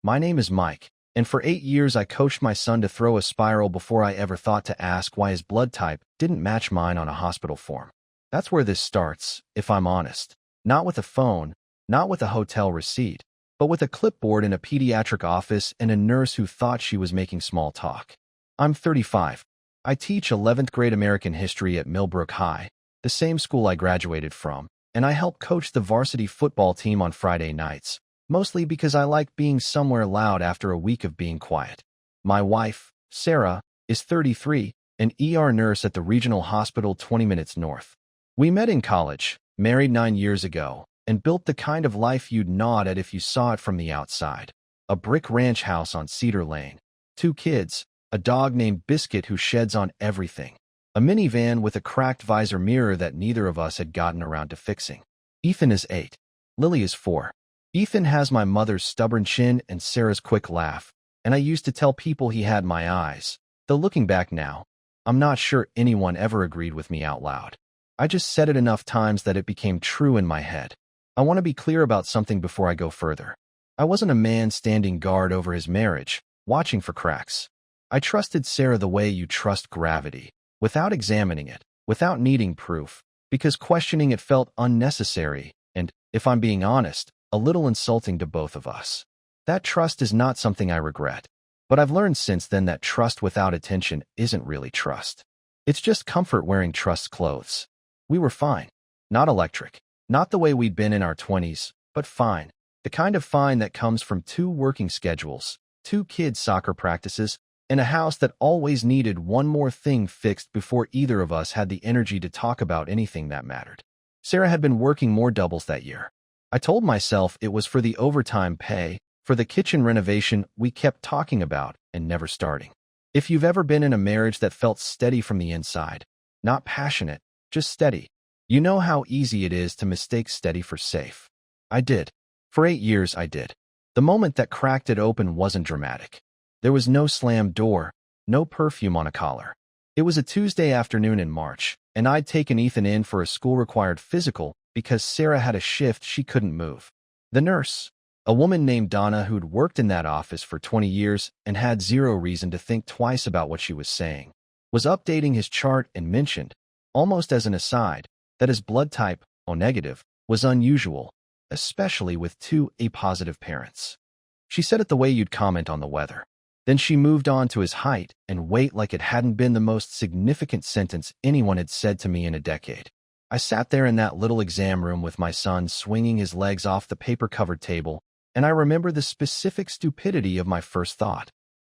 My name is Mike, and for 8 years I coached my son to throw a spiral before I ever thought to ask why his blood type didn't match mine on a hospital form. That's where this starts, if I'm honest. Not with a phone, not with a hotel receipt, but with a clipboard in a pediatric office and a nurse who thought she was making small talk. I'm 35. I teach 11th grade American history at Millbrook High, the same school I graduated from, and I help coach the varsity football team on Friday nights, mostly because I like being somewhere loud after a week of being quiet. My wife, Sarah, is 33, an ER nurse at the regional hospital 20 minutes north. We met in college, married 9 years ago, and built the kind of life you'd nod at if you saw it from the outside. A brick ranch house on Cedar Lane, 2 kids, a dog named Biscuit who sheds on everything, a minivan with a cracked visor mirror that neither of us had gotten around to fixing. Ethan is 8. Lily is 4. Ethan has my mother's stubborn chin and Sarah's quick laugh, and I used to tell people he had my eyes, though looking back now, I'm not sure anyone ever agreed with me out loud. I just said it enough times that it became true in my head. I want to be clear about something before I go further. I wasn't a man standing guard over his marriage, watching for cracks. I trusted Sarah the way you trust gravity, without examining it, without needing proof, because questioning it felt unnecessary and, if I'm being honest, a little insulting to both of us. That trust is not something I regret, but I've learned since then that trust without attention isn't really trust. It's just comfort wearing trust clothes. We were fine. Not electric. Not the way we'd been in our 20s, but fine. The kind of fine that comes from 2 working schedules, 2 kids' soccer practices, and a house that always needed one more thing fixed before either of us had the energy to talk about anything that mattered. Sarah had been working more doubles that year. I told myself it was for the overtime pay, for the kitchen renovation we kept talking about and never starting. If you've ever been in a marriage that felt steady from the inside, not passionate, just steady, you know how easy it is to mistake steady for safe. I did. For 8 years I did. The moment that cracked it open wasn't dramatic. There was no slammed door, no perfume on a collar. It was a Tuesday afternoon in March, and I'd taken Ethan in for a school-required physical because Sarah had a shift she couldn't move. The nurse, a woman named Donna who'd worked in that office for 20 years and had zero reason to think twice about what she was saying, was updating his chart and mentioned, almost as an aside, that his blood type, O-negative, was unusual, especially with 2 A-positive parents. She said it the way you'd comment on the weather. Then she moved on to his height and weight like it hadn't been the most significant sentence anyone had said to me in a decade. I sat there in that little exam room with my son swinging his legs off the paper-covered table, and I remember the specific stupidity of my first thought.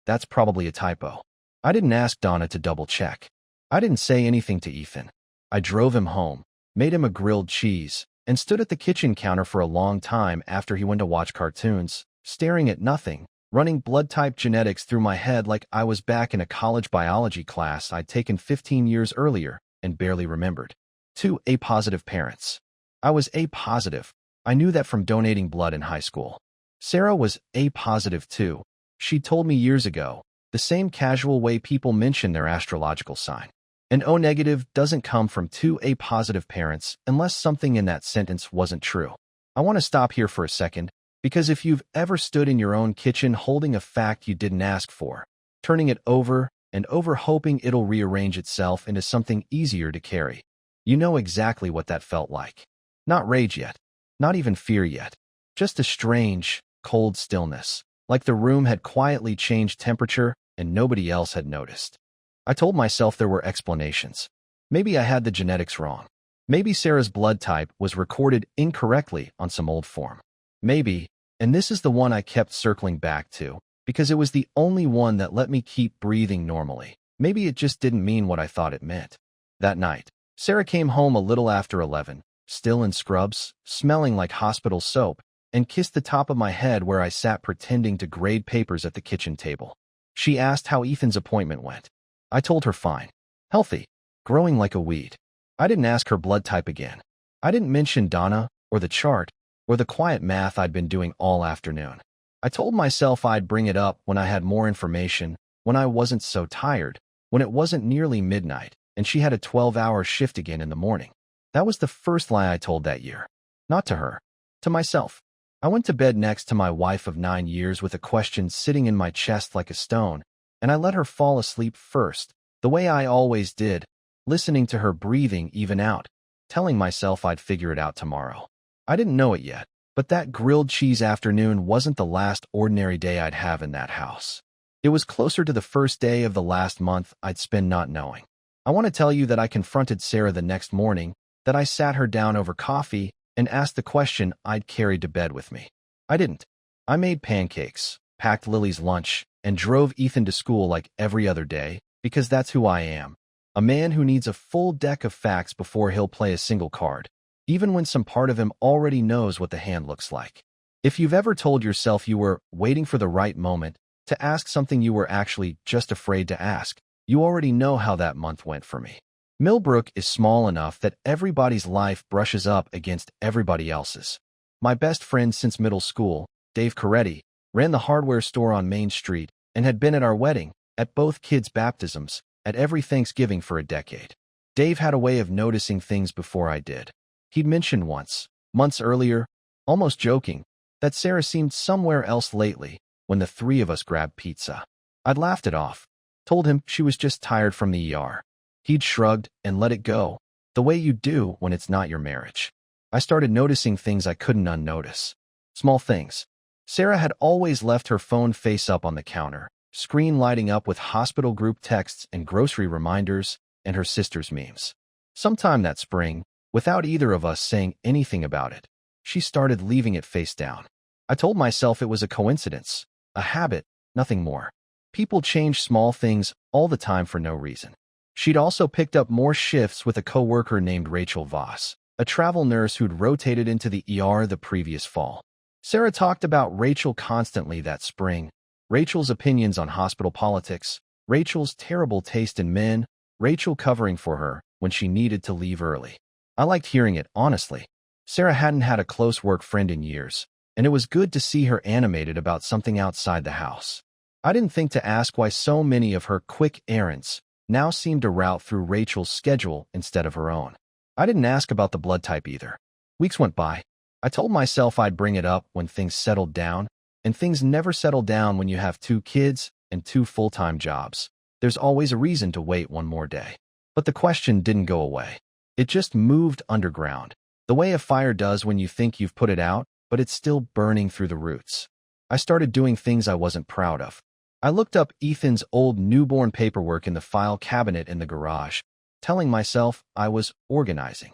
That's probably a typo. I didn't ask Donna to double-check. I didn't say anything to Ethan. I drove him home, made him a grilled cheese, and stood at the kitchen counter for a long time after he went to watch cartoons, staring at nothing, running blood-type genetics through my head like I was back in a college biology class I'd taken 15 years earlier and barely remembered. 2 A-positive parents. I was A-positive. I knew that from donating blood in high school. Sarah was A-positive too. She told me years ago, the same casual way people mention their astrological sign. An O-negative doesn't come from 2 A-positive parents unless something in that sentence wasn't true. I want to stop here for a second, because if you've ever stood in your own kitchen holding a fact you didn't ask for, turning it over and over hoping it'll rearrange itself into something easier to carry, you know exactly what that felt like. Not rage yet. Not even fear yet. Just a strange, cold stillness, like the room had quietly changed temperature and nobody else had noticed. I told myself there were explanations. Maybe I had the genetics wrong. Maybe Sarah's blood type was recorded incorrectly on some old form. Maybe, and this is the one I kept circling back to, because it was the only one that let me keep breathing normally. Maybe it just didn't mean what I thought it meant. That night, Sarah came home a little after 11, still in scrubs, smelling like hospital soap, and kissed the top of my head where I sat pretending to grade papers at the kitchen table. She asked how Ethan's appointment went. I told her fine. Healthy. Growing like a weed. I didn't ask her blood type again. I didn't mention Donna, or the chart, or the quiet math I'd been doing all afternoon. I told myself I'd bring it up when I had more information, when I wasn't so tired, when it wasn't nearly midnight, and she had a 12-hour shift again in the morning. That was the first lie I told that year. Not to her. To myself. I went to bed next to my wife of 9 years with a question sitting in my chest like a stone, and I let her fall asleep first, the way I always did, listening to her breathing even out, telling myself I'd figure it out tomorrow. I didn't know it yet, but that grilled cheese afternoon wasn't the last ordinary day I'd have in that house. It was closer to the first day of the last month I'd spend not knowing. I want to tell you that I confronted Sarah the next morning, that I sat her down over coffee and asked the question I'd carried to bed with me. I didn't. I made pancakes, packed Lily's lunch, and drove Ethan to school like every other day, because that's who I am. A man who needs a full deck of facts before he'll play a single card, even when some part of him already knows what the hand looks like. If you've ever told yourself you were waiting for the right moment to ask something you were actually just afraid to ask, you already know how that month went for me. Millbrook is small enough that everybody's life brushes up against everybody else's. My best friend since middle school, Dave Coretti, ran the hardware store on Main Street and had been at our wedding, at both kids' baptisms, at every Thanksgiving for a decade. Dave had a way of noticing things before I did. He'd mentioned once, months earlier, almost joking, that Sarah seemed somewhere else lately when the three of us grabbed pizza. I'd laughed it off, told him she was just tired from the ER. He'd shrugged and let it go, the way you do when it's not your marriage. I started noticing things I couldn't unnotice. Small things. Sarah had always left her phone face up on the counter, screen lighting up with hospital group texts and grocery reminders and her sister's memes. Sometime that spring, without either of us saying anything about it, she started leaving it face down. I told myself it was a coincidence, a habit, nothing more. People change small things all the time for no reason. She'd also picked up more shifts with a coworker named Rachel Voss, a travel nurse who'd rotated into the ER the previous fall. Sarah talked about Rachel constantly that spring, Rachel's opinions on hospital politics, Rachel's terrible taste in men, Rachel covering for her when she needed to leave early. I liked hearing it, honestly. Sarah hadn't had a close work friend in years, and it was good to see her animated about something outside the house. I didn't think to ask why so many of her quick errands now seemed to route through Rachel's schedule instead of her own. I didn't ask about the blood type either. Weeks went by. I told myself I'd bring it up when things settled down, and things never settle down when you have 2 kids and 2 full-time jobs. There's always a reason to wait one more day. But the question didn't go away. It just moved underground, the way a fire does when you think you've put it out, but it's still burning through the roots. I started doing things I wasn't proud of. I looked up Ethan's old newborn paperwork in the file cabinet in the garage, telling myself I was organizing.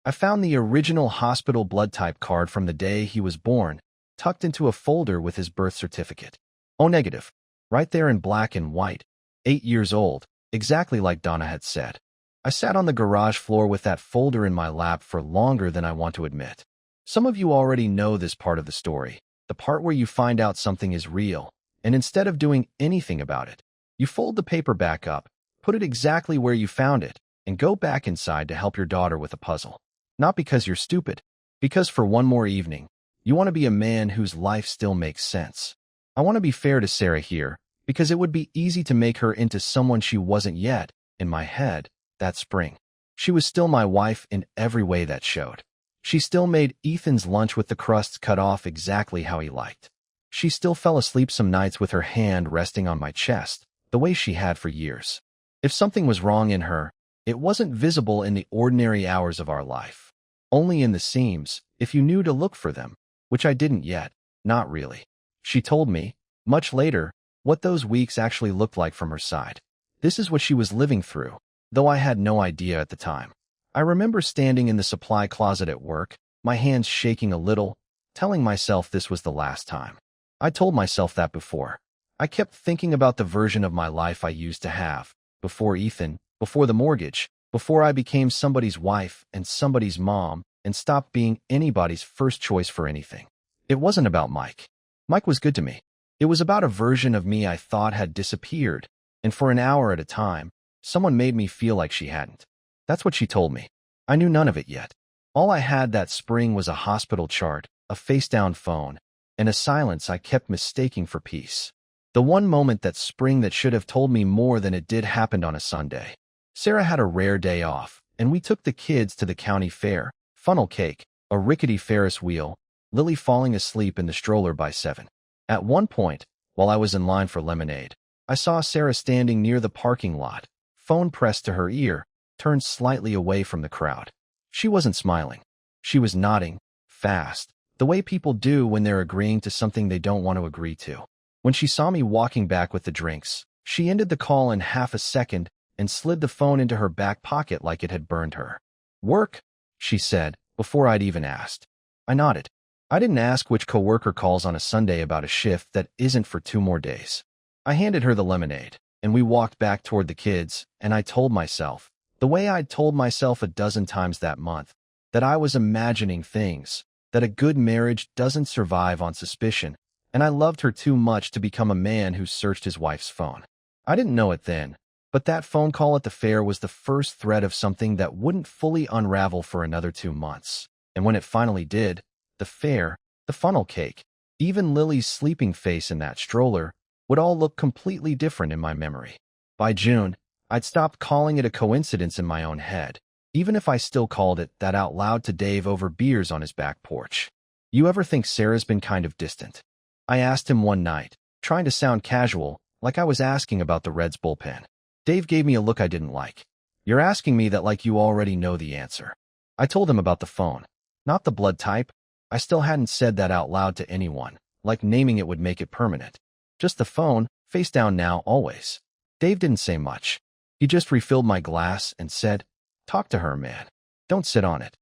I found the original hospital blood type card from the day he was born, tucked into a folder with his birth certificate. O negative, right there in black and white, 8 years old, exactly like Donna had said. I sat on the garage floor with that folder in my lap for longer than I want to admit. Some of you already know this part of the story, the part where you find out something is real, and instead of doing anything about it, you fold the paper back up, put it exactly where you found it, and go back inside to help your daughter with a puzzle. Not because you're stupid, because for one more evening, you want to be a man whose life still makes sense. I want to be fair to Sarah here, because it would be easy to make her into someone she wasn't yet, in my head, that spring. She was still my wife in every way that showed. She still made Ethan's lunch with the crusts cut off exactly how he liked. She still fell asleep some nights with her hand resting on my chest, the way she had for years. If something was wrong in her, it wasn't visible in the ordinary hours of our life. Only in the seams, if you knew to look for them, which I didn't yet, not really. She told me, much later, what those weeks actually looked like from her side. This is what she was living through, though I had no idea at the time. I remember standing in the supply closet at work, my hands shaking a little, telling myself this was the last time. I told myself that before. I kept thinking about the version of my life I used to have, before Ethan, before the mortgage, before I became somebody's wife and somebody's mom and stopped being anybody's first choice for anything. It wasn't about Mike. Mike was good to me. It was about a version of me I thought had disappeared, and for an hour at a time, someone made me feel like she hadn't. That's what she told me. I knew none of it yet. All I had that spring was a hospital chart, a face-down phone, and a silence I kept mistaking for peace. The one moment that spring that should have told me more than it did happened on a Sunday. Sarah had a rare day off, and we took the kids to the county fair, funnel cake, a rickety Ferris wheel, Lily falling asleep in the stroller by 7. At one point, while I was in line for lemonade, I saw Sarah standing near the parking lot, phone pressed to her ear, turned slightly away from the crowd. She wasn't smiling. She was nodding, fast, the way people do when they're agreeing to something they don't want to agree to. When she saw me walking back with the drinks, she ended the call in half a second and slid the phone into her back pocket like it had burned her. "Work?" she said, before I'd even asked. I nodded. I didn't ask which coworker calls on a Sunday about a shift that isn't for 2 more days. I handed her the lemonade, and we walked back toward the kids, and I told myself, the way I'd told myself a dozen times that month, that I was imagining things, that a good marriage doesn't survive on suspicion, and I loved her too much to become a man who searched his wife's phone. I didn't know it then, but that phone call at the fair was the first thread of something that wouldn't fully unravel for another 2 months. And when it finally did, the fair, the funnel cake, even Lily's sleeping face in that stroller, would all look completely different in my memory. By June, I'd stopped calling it a coincidence in my own head, even if I still called it that out loud to Dave over beers on his back porch. "You ever think Sarah's been kind of distant?" I asked him one night, trying to sound casual, like I was asking about the Reds bullpen. Dave gave me a look I didn't like. "You're asking me that like you already know the answer." I told him about the phone, not the blood type. I still hadn't said that out loud to anyone, like naming it would make it permanent. Just the phone, face down now, always. Dave didn't say much. He just refilled my glass and said, "Talk to her, man. Don't sit on it."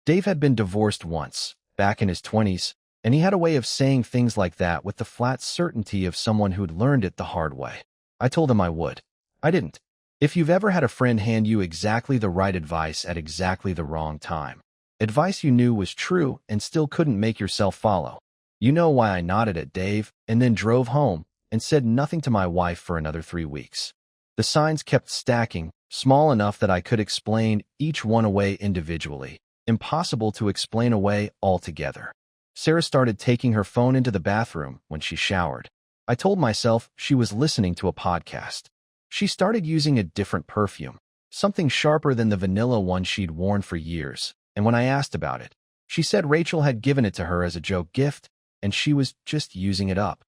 Dave had been divorced once, back in his 20s, and he had a way of saying things like that with the flat certainty of someone who'd learned it the hard way. I told him I would. I didn't. If you've ever had a friend hand you exactly the right advice at exactly the wrong time, advice you knew was true and still couldn't make yourself follow, you know why I nodded at Dave and then drove home and said nothing to my wife for another 3 weeks. The signs kept stacking, small enough that I could explain each one away individually, impossible to explain away altogether. Sarah started taking her phone into the bathroom when she showered. I told myself she was listening to a podcast. She started using a different perfume, something sharper than the vanilla one she'd worn for years, and when I asked about it, she said Rachel had given it to her as a joke gift, and she was just using it up.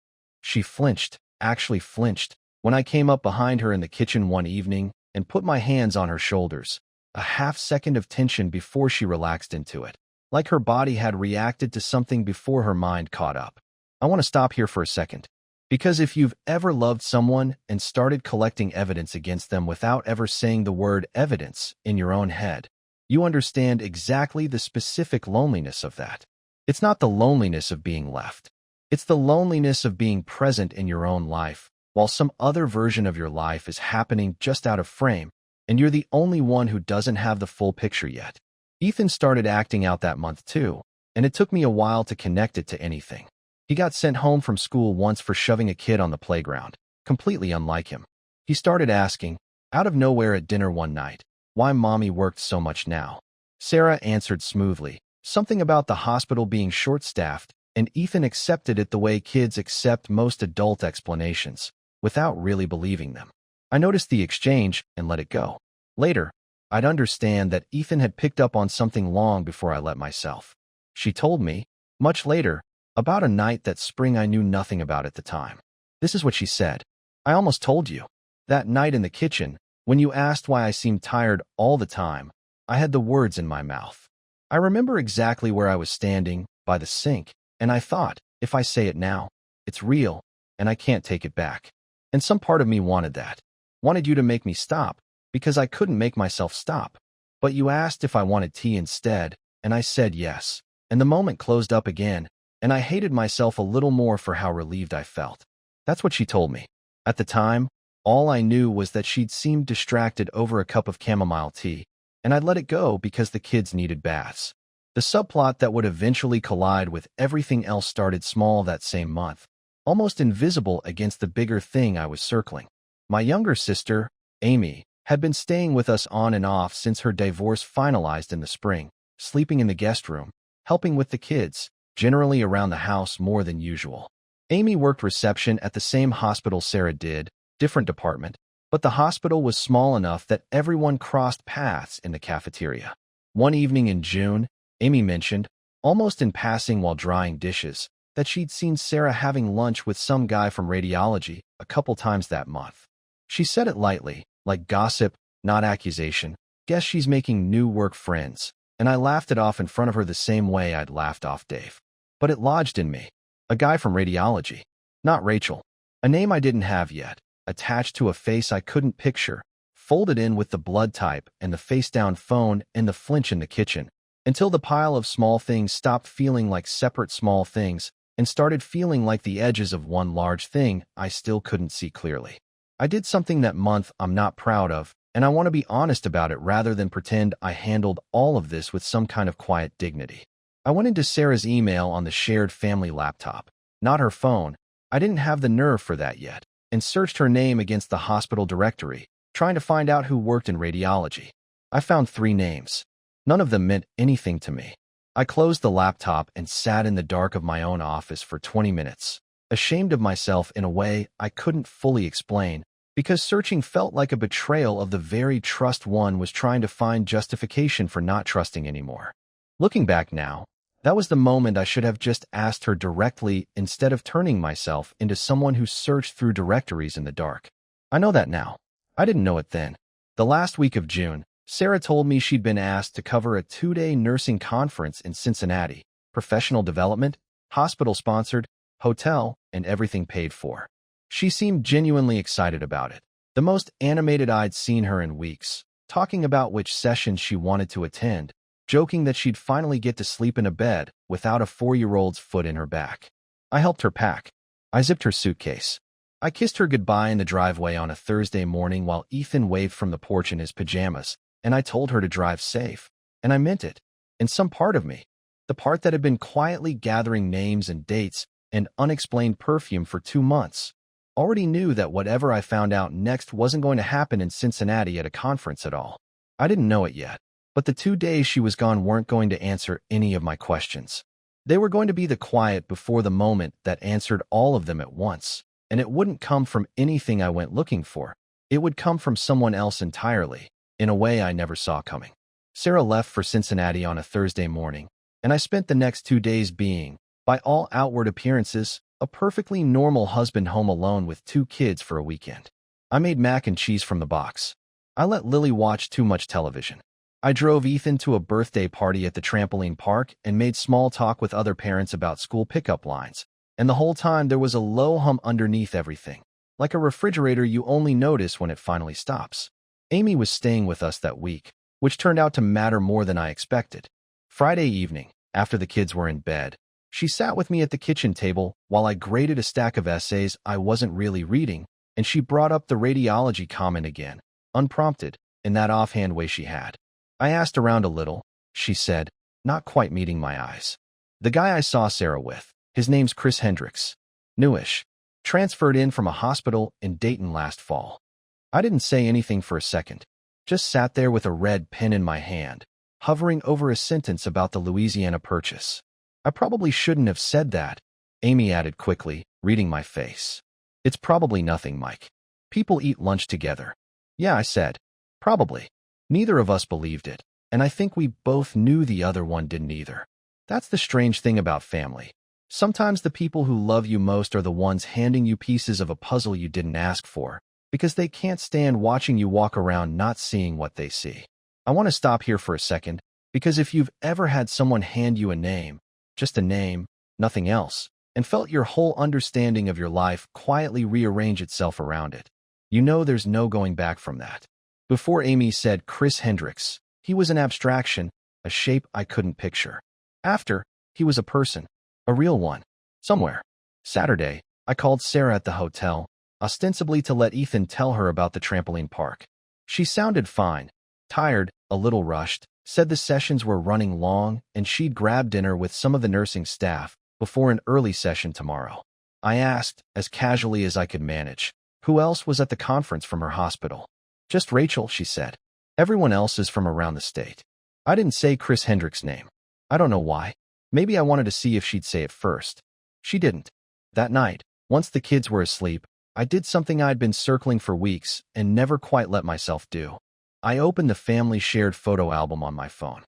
She flinched, actually flinched, when I came up behind her in the kitchen one evening and put my hands on her shoulders, a half-second of tension before she relaxed into it, like her body had reacted to something before her mind caught up. I want to stop here for a second. Because if you've ever loved someone and started collecting evidence against them without ever saying the word evidence in your own head, you understand exactly the specific loneliness of that. It's not the loneliness of being left. It's the loneliness of being present in your own life, while some other version of your life is happening just out of frame, and you're the only one who doesn't have the full picture yet. Ethan started acting out that month too, and it took me a while to connect it to anything. He got sent home from school once for shoving a kid on the playground, completely unlike him. He started asking, out of nowhere at dinner one night, why Mommy worked so much now. Sarah answered smoothly, something about the hospital being short-staffed, and Ethan accepted it the way kids accept most adult explanations, without really believing them. I noticed the exchange and let it go. Later, I'd understand that Ethan had picked up on something long before I let myself. She told me, much later, about a night that spring I knew nothing about at the time. This is what she said. "I almost told you. That night in the kitchen, when you asked why I seemed tired all the time, I had the words in my mouth. I remember exactly where I was standing, by the sink, and I thought, if I say it now, it's real, and I can't take it back. And some part of me wanted that. Wanted you to make me stop, because I couldn't make myself stop. But you asked if I wanted tea instead, and I said yes. And the moment closed up again, and I hated myself a little more for how relieved I felt." That's what she told me. At the time, all I knew was that she'd seemed distracted over a cup of chamomile tea, and I'd let it go because the kids needed baths. The subplot that would eventually collide with everything else started small that same month, almost invisible against the bigger thing I was circling. My younger sister, Amy, had been staying with us on and off since her divorce finalized in the spring, sleeping in the guest room, helping with the kids, generally around the house more than usual. Amy worked reception at the same hospital Sarah did, different department, but the hospital was small enough that everyone crossed paths in the cafeteria. One evening in June, Amy mentioned, almost in passing while drying dishes, that she'd seen Sarah having lunch with some guy from radiology a couple times that month. She said it lightly, like gossip, not accusation. Guess she's making new work friends, and I laughed it off in front of her the same way I'd laughed off Dave. But it lodged in me. A guy from radiology. Not Rachel. A name I didn't have yet, attached to a face I couldn't picture, folded in with the blood type and the face-down phone and the flinch in the kitchen, until the pile of small things stopped feeling like separate small things and started feeling like the edges of one large thing I still couldn't see clearly. I did something that month I'm not proud of, and I want to be honest about it rather than pretend I handled all of this with some kind of quiet dignity. I went into Sarah's email on the shared family laptop, not her phone. I didn't have the nerve for that yet, and searched her name against the hospital directory, trying to find out who worked in radiology. I found 3 names. None of them meant anything to me. I closed the laptop and sat in the dark of my own office for 20 minutes, ashamed of myself in a way I couldn't fully explain, because searching felt like a betrayal of the very trust one was trying to find justification for not trusting anymore. Looking back now, that was the moment I should have just asked her directly instead of turning myself into someone who searched through directories in the dark. I know that now. I didn't know it then. The last week of June, Sarah told me she'd been asked to cover a 2-day nursing conference in Cincinnati, professional development, hospital-sponsored, hotel, and everything paid for. She seemed genuinely excited about it, the most animated I'd seen her in weeks, talking about which sessions she wanted to attend, joking that she'd finally get to sleep in a bed without a 4-year-old's foot in her back. I helped her pack. I zipped her suitcase. I kissed her goodbye in the driveway on a Thursday morning while Ethan waved from the porch in his pajamas, and I told her to drive safe. And I meant it. In some part of me, the part that had been quietly gathering names and dates and unexplained perfume for 2 months, already knew that whatever I found out next wasn't going to happen in Cincinnati at a conference at all. I didn't know it yet, but the 2 days she was gone weren't going to answer any of my questions. They were going to be the quiet before the moment that answered all of them at once, and it wouldn't come from anything I went looking for. It would come from someone else entirely, in a way I never saw coming. Sarah left for Cincinnati on a Thursday morning, and I spent the next 2 days being, by all outward appearances, a perfectly normal husband home alone with 2 kids for a weekend. I made mac and cheese from the box. I let Lily watch too much television. I drove Ethan to a birthday party at the trampoline park and made small talk with other parents about school pickup lines. And the whole time there was a low hum underneath everything, like a refrigerator you only notice when it finally stops. Amy was staying with us that week, which turned out to matter more than I expected. Friday evening, after the kids were in bed, she sat with me at the kitchen table while I graded a stack of essays I wasn't really reading, and she brought up the radiology comment again, unprompted, in that offhand way she had. I asked around a little, she said, not quite meeting my eyes. The guy I saw Sarah with, his name's Chris Hendricks. Newish. Transferred in from a hospital in Dayton last fall. I didn't say anything for a second, just sat there with a red pen in my hand, hovering over a sentence about the Louisiana Purchase. I probably shouldn't have said that, Amy added quickly, reading my face. It's probably nothing, Mike. People eat lunch together. Yeah, I said. Probably. Neither of us believed it, and I think we both knew the other one didn't either. That's the strange thing about family. Sometimes the people who love you most are the ones handing you pieces of a puzzle you didn't ask for, because they can't stand watching you walk around not seeing what they see. I want to stop here for a second, because if you've ever had someone hand you a name, just a name, nothing else, and felt your whole understanding of your life quietly rearrange itself around it, you know there's no going back from that. Before Amy said Chris Hendricks, he was an abstraction, a shape I couldn't picture. After, he was a person, a real one, somewhere. Saturday, I called Sarah at the hotel, ostensibly to let Ethan tell her about the trampoline park. She sounded fine, tired, a little rushed, said the sessions were running long and she'd grab dinner with some of the nursing staff before an early session tomorrow. I asked, as casually as I could manage, who else was at the conference from her hospital. Just Rachel, she said. Everyone else is from around the state. I didn't say Chris Hendricks' name. I don't know why. Maybe I wanted to see if she'd say it first. She didn't. That night, once the kids were asleep, I did something I'd been circling for weeks and never quite let myself do. I opened the family shared photo album on my phone.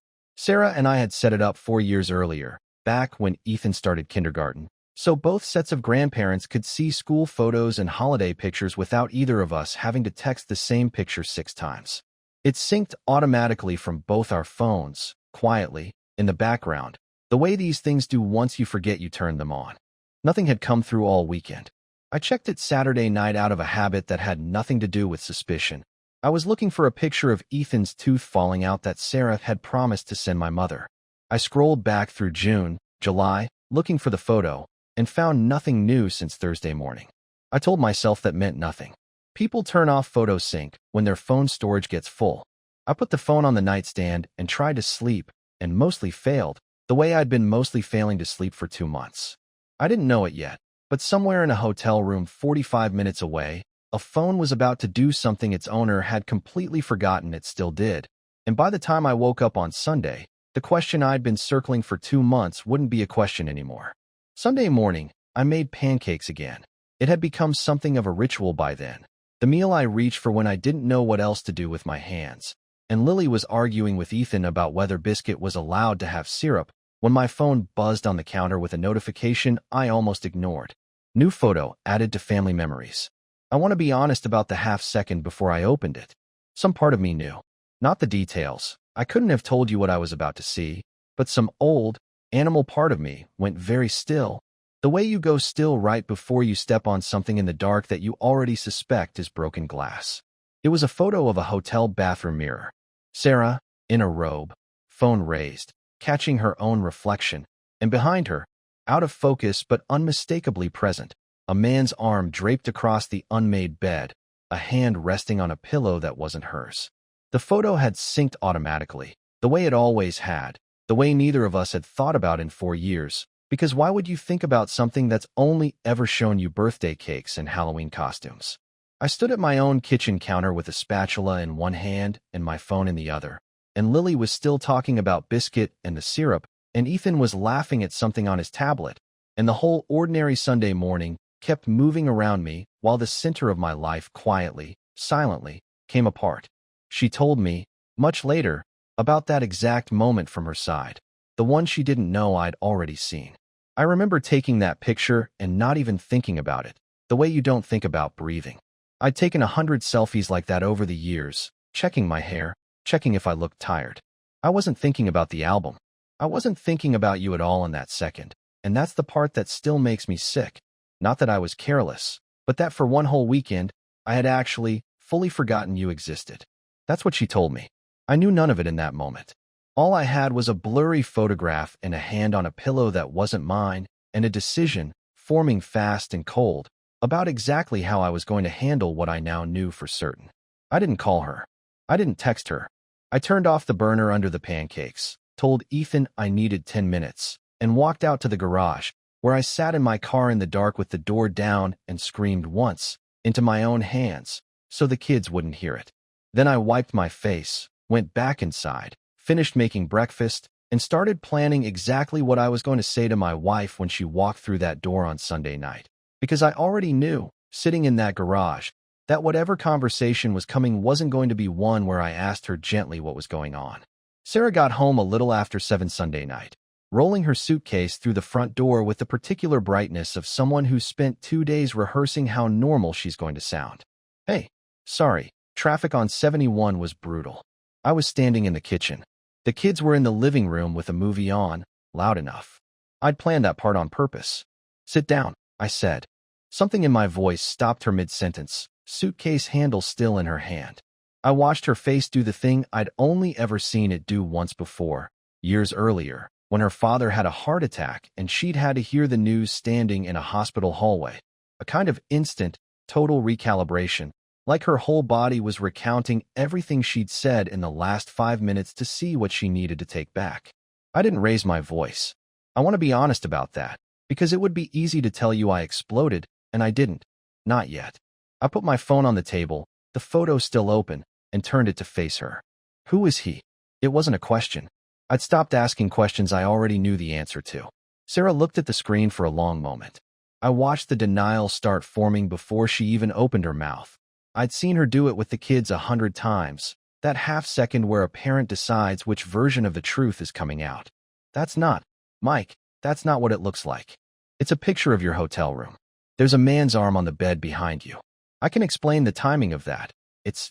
Sarah and I had set it up 4 years earlier, back when Ethan started kindergarten, so both sets of grandparents could see school photos and holiday pictures without either of us having to text the same picture 6 times. It synced automatically from both our phones, quietly, in the background, the way these things do once you forget you turned them on. Nothing had come through all weekend. I checked it Saturday night out of a habit that had nothing to do with suspicion. I was looking for a picture of Ethan's tooth falling out that Sarah had promised to send my mother. I scrolled back through June, July, looking for the photo, and found nothing new since Thursday morning. I told myself that meant nothing. People turn off photo sync when their phone storage gets full. I put the phone on the nightstand and tried to sleep, and mostly failed, the way I'd been mostly failing to sleep for 2 months. I didn't know it yet, but somewhere in a hotel room 45 minutes away, a phone was about to do something its owner had completely forgotten it still did. And by the time I woke up on Sunday, the question I'd been circling for 2 months wouldn't be a question anymore. Sunday morning, I made pancakes again. It had become something of a ritual by then, the meal I reached for when I didn't know what else to do with my hands. And Lily was arguing with Ethan about whether Biscuit was allowed to have syrup when my phone buzzed on the counter with a notification I almost ignored. New photo added to family memories. I want to be honest about the half-second before I opened it. Some part of me knew. Not the details. I couldn't have told you what I was about to see, but some old, animal part of me went very still. The way you go still right before you step on something in the dark that you already suspect is broken glass. It was a photo of a hotel bathroom mirror. Sarah, in a robe, phone raised, catching her own reflection, and behind her, out of focus but unmistakably present, a man's arm draped across the unmade bed, a hand resting on a pillow that wasn't hers. The photo had synced automatically, the way it always had, the way neither of us had thought about in 4 years, because why would you think about something that's only ever shown you birthday cakes and Halloween costumes? I stood at my own kitchen counter with a spatula in one hand and my phone in the other, and Lily was still talking about Biscuit and the syrup, and Ethan was laughing at something on his tablet, and the whole ordinary Sunday morning kept moving around me while the center of my life quietly, silently, came apart. She told me, much later, about that exact moment from her side, the one she didn't know I'd already seen. I remember taking that picture and not even thinking about it, the way you don't think about breathing. I'd taken 100 selfies like that over the years, checking my hair, checking if I looked tired. I wasn't thinking about the album. I wasn't thinking about you at all in that second, and that's the part that still makes me sick. Not that I was careless, but that for one whole weekend, I had actually fully forgotten you existed. That's what she told me. I knew none of it in that moment. All I had was a blurry photograph and a hand on a pillow that wasn't mine, and a decision, forming fast and cold, about exactly how I was going to handle what I now knew for certain. I didn't call her. I didn't text her. I turned off the burner under the pancakes, told Ethan I needed 10 minutes, and walked out to the garage, where I sat in my car in the dark with the door down and screamed once, into my own hands, so the kids wouldn't hear it. Then I wiped my face, went back inside, finished making breakfast, and started planning exactly what I was going to say to my wife when she walked through that door on Sunday night. Because I already knew, sitting in that garage, that whatever conversation was coming wasn't going to be one where I asked her gently what was going on. Sarah got home a little after 7 Sunday night, rolling her suitcase through the front door with the particular brightness of someone who spent 2 days rehearsing how normal she's going to sound. Hey, sorry, traffic on 71 was brutal. I was standing in the kitchen. The kids were in the living room with a movie on, loud enough. I'd planned that part on purpose. Sit down, I said. Something in my voice stopped her mid-sentence, suitcase handle still in her hand. I watched her face do the thing I'd only ever seen it do once before, years earlier, when her father had a heart attack and she'd had to hear the news standing in a hospital hallway. A kind of instant, total recalibration, like her whole body was recounting everything she'd said in the last 5 minutes to see what she needed to take back. I didn't raise my voice. I want to be honest about that, because it would be easy to tell you I exploded, and I didn't. Not yet. I put my phone on the table, the photo still open, and turned it to face her. Who is he? It wasn't a question. I'd stopped asking questions I already knew the answer to. Sarah looked at the screen for a long moment. I watched the denial start forming before she even opened her mouth. I'd seen her do it with the kids 100 times, That half second where a parent decides which version of the truth is coming out. That's not, Mike, that's not what it looks like. It's a picture of your hotel room. There's a man's arm on the bed behind you. I can explain the timing of that.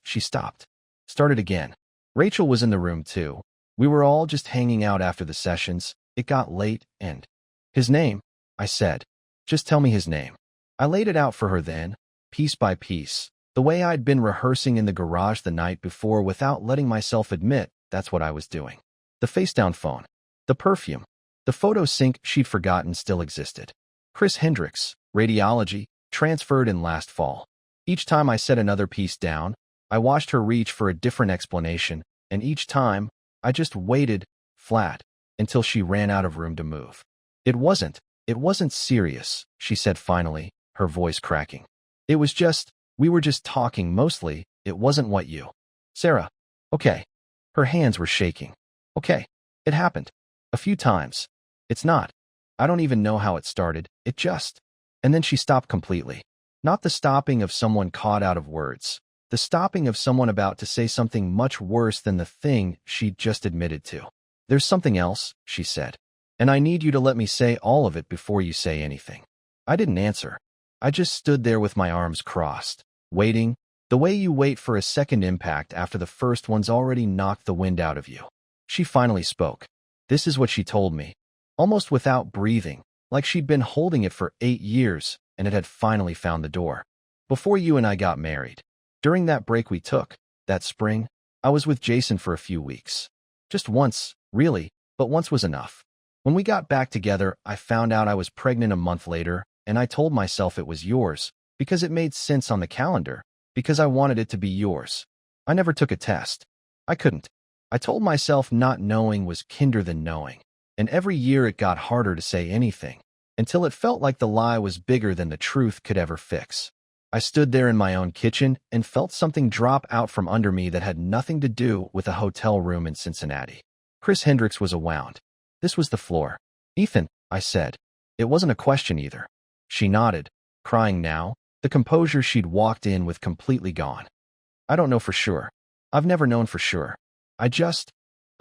She stopped. Started again. Rachel was in the room too. We were all just hanging out after the sessions. It got late and... His name, I said. Just tell me his name. I laid it out for her then, piece by piece, the way I'd been rehearsing in the garage the night before without letting myself admit that's what I was doing. The face-down phone. The perfume. The photo sync she'd forgotten still existed. Chris Hendricks, radiology, transferred in last fall. Each time I set another piece down, I watched her reach for a different explanation, and each time, I just waited, flat, until she ran out of room to move. It wasn't serious, she said finally, her voice cracking. We were just talking mostly. It wasn't what you. Sarah. Okay. Her hands were shaking. Okay. It happened. A few times. It's not. I don't even know how it started. It just. And then she stopped completely. Not the stopping of someone caught out of words. The stopping of someone about to say something much worse than the thing she'd just admitted to. There's something else, she said. And I need you to let me say all of it before you say anything. I didn't answer. I just stood there with my arms crossed, waiting, the way you wait for a second impact after the first one's already knocked the wind out of you. She finally spoke. This is what she told me, almost without breathing, like she'd been holding it for 8 years and it had finally found the door. Before you and I got married, during that break we took, that spring, I was with Jason for a few weeks. Just once, really, but once was enough. When we got back together, I found out I was pregnant a month later, and I told myself it was yours, because it made sense on the calendar, because I wanted it to be yours. I never took a test. I couldn't. I told myself not knowing was kinder than knowing, and every year it got harder to say anything, until it felt like the lie was bigger than the truth could ever fix. I stood there in my own kitchen and felt something drop out from under me that had nothing to do with a hotel room in Cincinnati. Chris Hendricks was awound. This was the floor. Ethan, I said. It wasn't a question either. She nodded, crying now, the composure she'd walked in with completely gone. I don't know for sure. I've never known for sure. I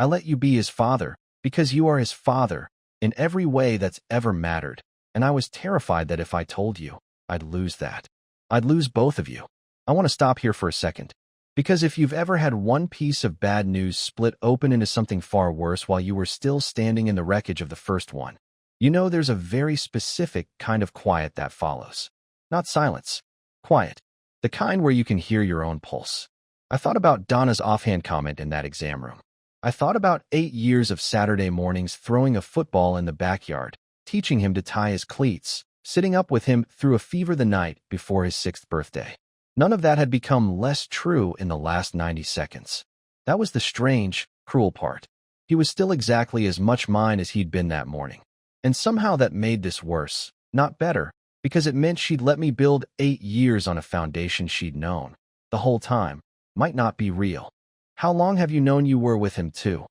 let you be his father, because you are his father, in every way that's ever mattered, and I was terrified that if I told you, I'd lose that. I'd lose both of you. I want to stop here for a second. Because if you've ever had one piece of bad news split open into something far worse while you were still standing in the wreckage of the first one, you know there's a very specific kind of quiet that follows. Not silence. Quiet. The kind where you can hear your own pulse. I thought about Donna's offhand comment in that exam room. I thought about 8 years of Saturday mornings throwing a football in the backyard, teaching him to tie his cleats, sitting up with him through a fever the night before his 6th birthday. None of that had become less true in the last 90 seconds. That was the strange, cruel part. He was still exactly as much mine as he'd been that morning. And somehow that made this worse, not better, because it meant she'd let me build 8 years on a foundation she'd known, the whole time, might not be real. How long have you known you were with him too?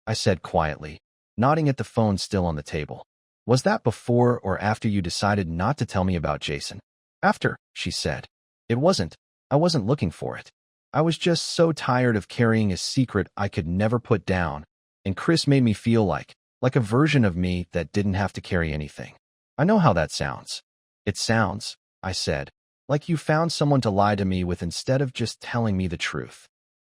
I said quietly, nodding at the phone still on the table. Was that before or after you decided not to tell me about Jason? After, she said. It wasn't. I wasn't looking for it. I was just so tired of carrying a secret I could never put down, and Chris made me feel like a version of me that didn't have to carry anything. I know how that sounds. It sounds, I said, like you found someone to lie to me with instead of just telling me the truth.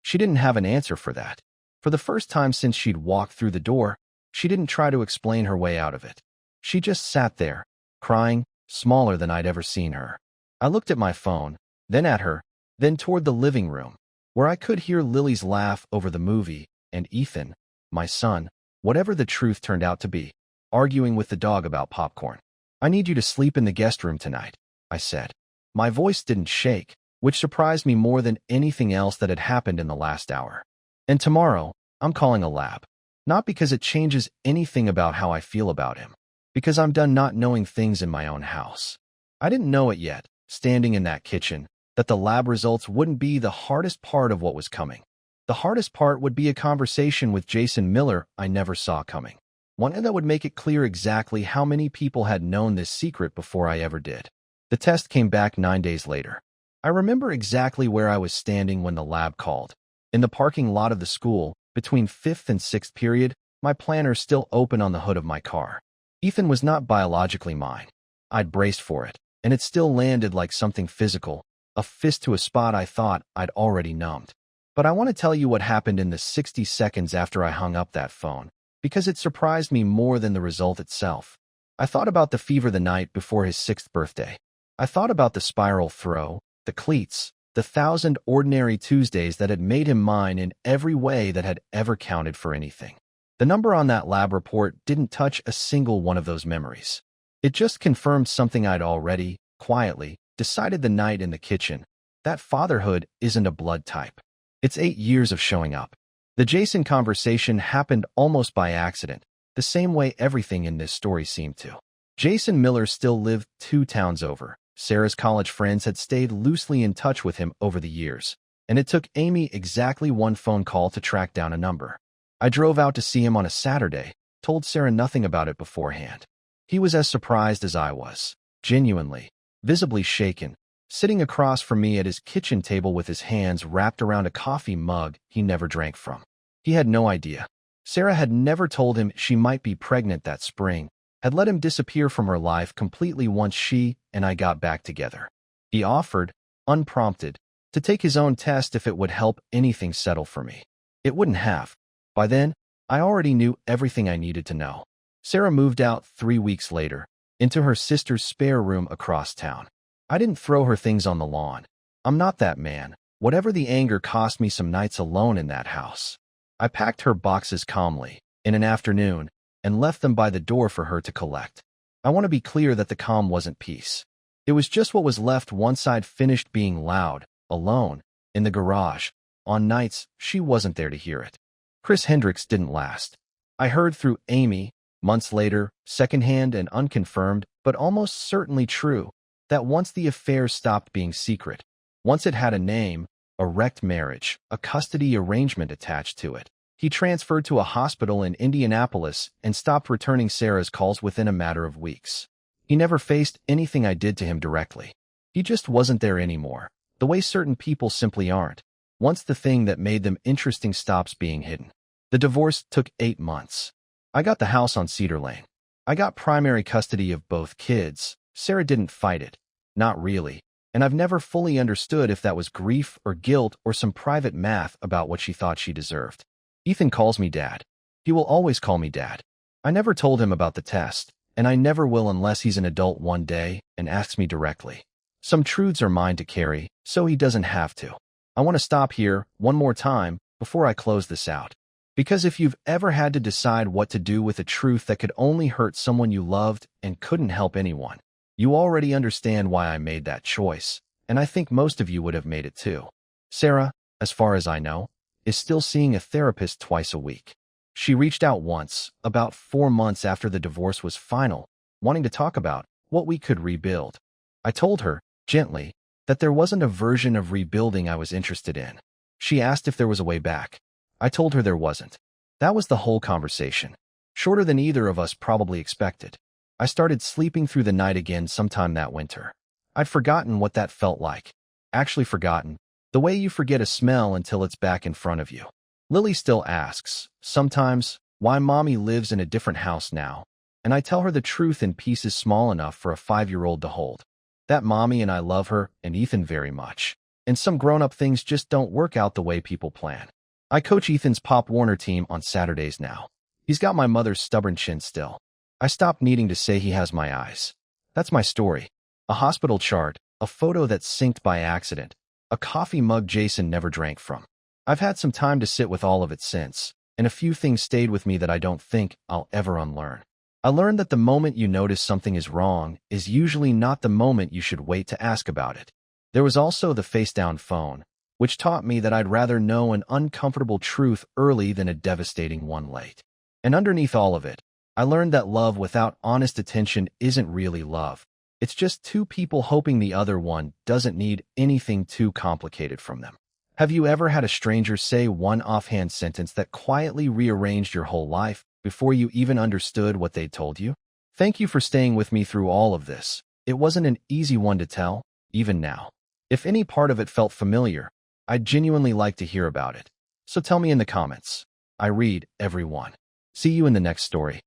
She didn't have an answer for that. For the first time since she'd walked through the door, she didn't try to explain her way out of it. She just sat there, crying, smaller than I'd ever seen her. I looked at my phone, then at her, then toward the living room, where I could hear Lily's laugh over the movie, and Ethan, my son, whatever the truth turned out to be, arguing with the dog about popcorn. I need you to sleep in the guest room tonight, I said. My voice didn't shake, which surprised me more than anything else that had happened in the last hour. And tomorrow, I'm calling a lab. Not because it changes anything about how I feel about him, because I'm done not knowing things in my own house. I didn't know it yet, standing in that kitchen, that the lab results wouldn't be the hardest part of what was coming. The hardest part would be a conversation with Jason Miller I never saw coming. One that would make it clear exactly how many people had known this secret before I ever did. The test came back 9 days later. I remember exactly where I was standing when the lab called. In the parking lot of the school, between 5th and 6th period, my planner still open on the hood of my car. Ethan was not biologically mine. I'd braced for it, and it still landed like something physical, a fist to a spot I thought I'd already numbed. But I want to tell you what happened in the 60 seconds after I hung up that phone, because it surprised me more than the result itself. I thought about the fever the night before his 6th birthday. I thought about the spiral throw, the cleats, the 1,000 ordinary Tuesdays that had made him mine in every way that had ever counted for anything. The number on that lab report didn't touch a single one of those memories. It just confirmed something I'd already, quietly, decided the night in the kitchen. That fatherhood isn't a blood type. It's 8 years of showing up. The Jason conversation happened almost by accident, the same way everything in this story seemed to. Jason Miller still lived 2 towns over. Sarah's college friends had stayed loosely in touch with him over the years, and it took Amy exactly 1 phone call to track down a number. I drove out to see him on a Saturday, told Sarah nothing about it beforehand. He was as surprised as I was, genuinely, visibly shaken, sitting across from me at his kitchen table with his hands wrapped around a coffee mug he never drank from. He had no idea. Sarah had never told him she might be pregnant that spring, had let him disappear from her life completely once she and I got back together. He offered, unprompted, to take his own test if it would help anything settle for me. It wouldn't have. By then, I already knew everything I needed to know. Sarah moved out 3 weeks later, into her sister's spare room across town. I didn't throw her things on the lawn. I'm not that man. Whatever the anger cost me some nights alone in that house. I packed her boxes calmly, in an afternoon, and left them by the door for her to collect. I want to be clear that the calm wasn't peace. It was just what was left once I'd finished being loud, alone, in the garage, on nights she wasn't there to hear it. Chris Hendricks didn't last. I heard through Amy, months later, secondhand and unconfirmed, but almost certainly true, that once the affair stopped being secret, once it had a name, a wrecked marriage, a custody arrangement attached to it, he transferred to a hospital in Indianapolis and stopped returning Sarah's calls within a matter of weeks. He never faced anything I did to him directly. He just wasn't there anymore, the way certain people simply aren't, once the thing that made them interesting stops being hidden. The divorce took 8 months. I got the house on Cedar Lane. I got primary custody of both kids. Sarah didn't fight it. Not really. And I've never fully understood if that was grief or guilt or some private math about what she thought she deserved. Ethan calls me Dad. He will always call me Dad. I never told him about the test, and I never will unless he's an adult one day and asks me directly. Some truths are mine to carry, so he doesn't have to. I want to stop here one more time before I close this out. Because if you've ever had to decide what to do with a truth that could only hurt someone you loved and couldn't help anyone, you already understand why I made that choice, and I think most of you would have made it too. Sarah, as far as I know, is still seeing a therapist twice a week. She reached out once, about 4 months after the divorce was final, wanting to talk about what we could rebuild. I told her, gently, that there wasn't a version of rebuilding I was interested in. She asked if there was a way back. I told her there wasn't. That was the whole conversation. Shorter than either of us probably expected. I started sleeping through the night again sometime that winter. I'd forgotten what that felt like. Actually forgotten. The way you forget a smell until it's back in front of you. Lily still asks, sometimes, why Mommy lives in a different house now, and I tell her the truth in pieces small enough for a 5-year-old to hold. That Mommy and I love her and Ethan very much, and some grown-up things just don't work out the way people plan. I coach Ethan's Pop Warner team on Saturdays now. He's got my mother's stubborn chin still. I stopped needing to say he has my eyes. That's my story. A hospital chart, a photo that's synced by accident, a coffee mug Jason never drank from. I've had some time to sit with all of it since, and a few things stayed with me that I don't think I'll ever unlearn. I learned that the moment you notice something is wrong is usually not the moment you should wait to ask about it. There was also the face-down phone, which taught me that I'd rather know an uncomfortable truth early than a devastating one late. And underneath all of it, I learned that love without honest attention isn't really love. It's just 2 people hoping the other one doesn't need anything too complicated from them. Have you ever had a stranger say one offhand sentence that quietly rearranged your whole life before you even understood what they told you? Thank you for staying with me through all of this. It wasn't an easy one to tell, even now. If any part of it felt familiar, I'd genuinely like to hear about it. So tell me in the comments. I read every one. See you in the next story.